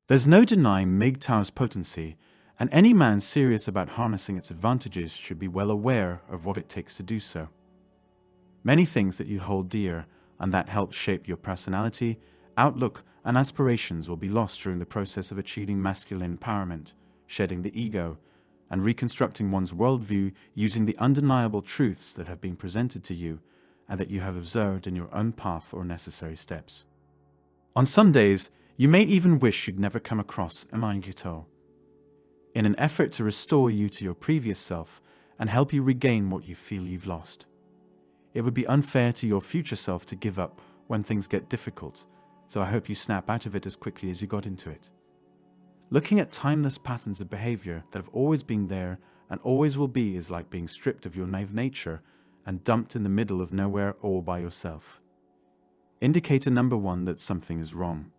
There's no denying MGTOW's potency, and any man serious about harnessing its advantages should be well aware of what it takes to do so. Many things that you hold dear and that help shape your personality, outlook, and aspirations will be lost during the process of achieving masculine empowerment, shedding the ego, and reconstructing one's worldview using the undeniable truths that have been presented to you and that you have observed in your own path or necessary steps. On some days, you may even wish you'd never come across a manosphere, in an effort to restore you to your previous self and help you regain what you feel you've lost. It would be unfair to your future self to give up when things get difficult, so I hope you snap out of it as quickly as you got into it. Looking at timeless patterns of behavior that have always been there and always will be is like being stripped of your naive nature and dumped in the middle of nowhere all by yourself. Indicator number 1 that something is wrong.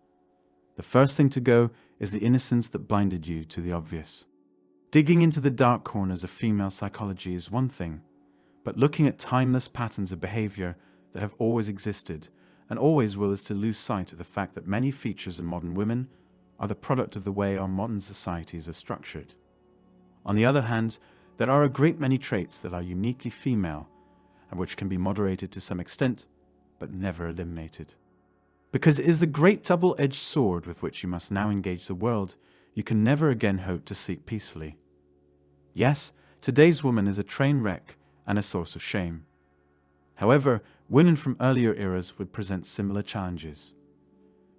The first thing to go is the innocence that blinded you to the obvious. Digging into the dark corners of female psychology is one thing, but looking at timeless patterns of behavior that have always existed and always will is to lose sight of the fact that many features of modern women are the product of the way our modern societies are structured. On the other hand, there are a great many traits that are uniquely female and which can be moderated to some extent, but never eliminated. Because it is the great double-edged sword with which you must now engage the world, you can never again hope to sleep peacefully. Yes, today's woman is a train wreck and a source of shame. However, women from earlier eras would present similar challenges.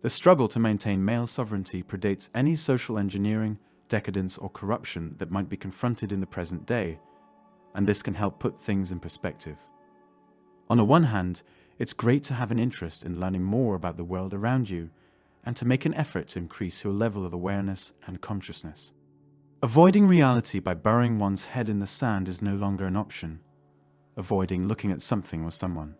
The struggle to maintain male sovereignty predates any social engineering, decadence, or corruption that might be confronted in the present day, and this can help put things in perspective. On the one hand, it's great to have an interest in learning more about the world around you and to make an effort to increase your level of awareness and consciousness. Avoiding reality by burying one's head in the sand is no longer an option. Avoiding looking at something or someone.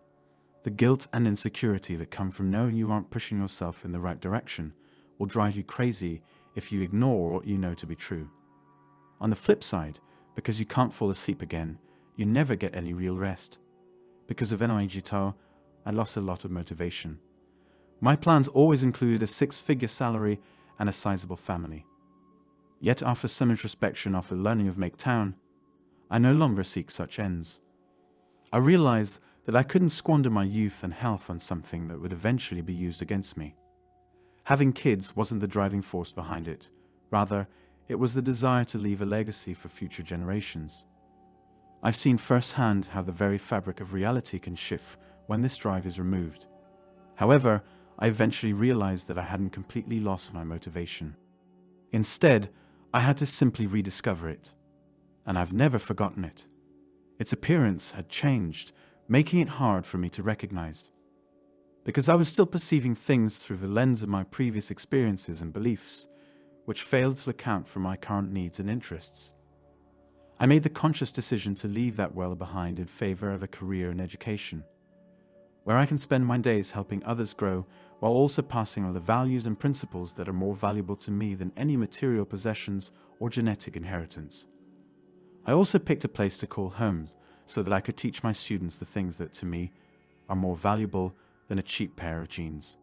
The guilt and insecurity that come from knowing you aren't pushing yourself in the right direction will drive you crazy if you ignore what you know to be true. On the flip side, because you can't fall asleep again, you never get any real rest. Because of NIGTO, I lost a lot of motivation. My plans always included a 6-figure salary and a sizable family. Yet after some introspection after learning of MGTOW, I no longer seek such ends. I realized that I couldn't squander my youth and health on something that would eventually be used against me. Having kids wasn't the driving force behind it. Rather, it was the desire to leave a legacy for future generations. I've seen firsthand how the very fabric of reality can shift when this drive is removed. However, I eventually realized that I hadn't completely lost my motivation. Instead, I had to simply rediscover it. And I've never forgotten it. Its appearance had changed, making it hard for me to recognize. Because I was still perceiving things through the lens of my previous experiences and beliefs, which failed to account for my current needs and interests. I made the conscious decision to leave that world behind in favor of a career in education, where I can spend my days helping others grow while also passing on the values and principles that are more valuable to me than any material possessions or genetic inheritance. I also picked a place to call home so that I could teach my students the things that, to me, are more valuable than a cheap pair of jeans.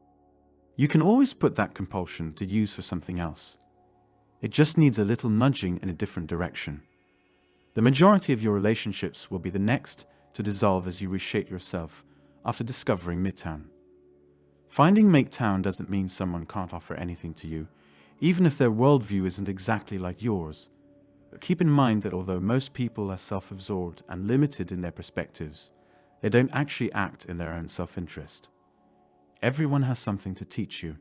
You can always put that compulsion to use for something else. It just needs a little nudging in a different direction. The majority of your relationships will be the next to dissolve as you reshape yourself after discovering MGTOW. Finding MGTOW doesn't mean someone can't offer anything to you, even if their worldview isn't exactly like yours. But keep in mind that although most people are self-absorbed and limited in their perspectives, they don't actually act in their own self-interest. Everyone has something to teach you,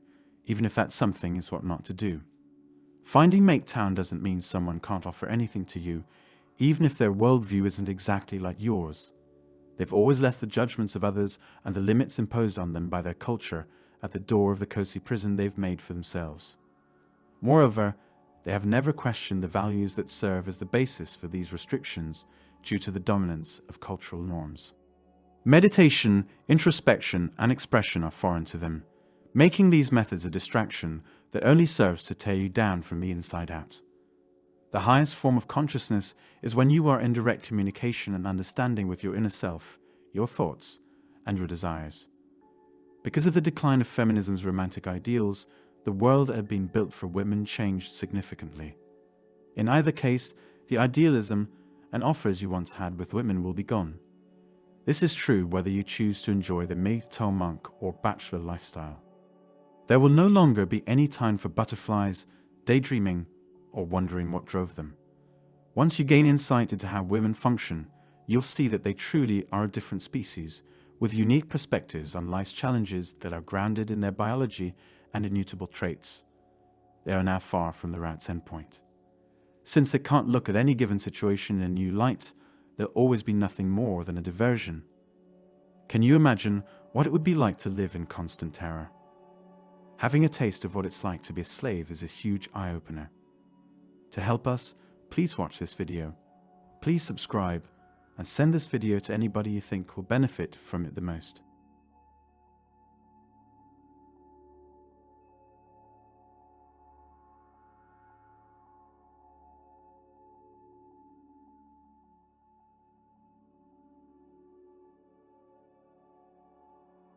even if that something is what not to do. Finding MGTOW doesn't mean someone can't offer anything to you, even if their worldview isn't exactly like yours. They've always left the judgments of others and the limits imposed on them by their culture at the door of the cozy prison they've made for themselves. Moreover, they have never questioned the values that serve as the basis for these restrictions due to the dominance of cultural norms. Meditation, introspection, and expression are foreign to them, making these methods a distraction that only serves to tear you down from the inside out. The highest form of consciousness is when you are in direct communication and understanding with your inner self, your thoughts, and your desires. Because of the decline of feminism's romantic ideals, the world that had been built for women changed significantly. In either case, the idealism and offers you once had with women will be gone. This is true whether you choose to enjoy the Maytown monk or bachelor lifestyle. There will no longer be any time for butterflies, daydreaming, or wondering what drove them. Once you gain insight into how women function, you'll see that they truly are a different species, with unique perspectives on life's challenges that are grounded in their biology and immutable traits. They are now far from the rat's endpoint. Since they can't look at any given situation in a new light, they'll always be nothing more than a diversion. Can you imagine what it would be like to live in constant terror? Having a taste of what it's like to be a slave is a huge eye-opener. To help us, please watch this video. Please subscribe and send this video to anybody you think will benefit from it the most.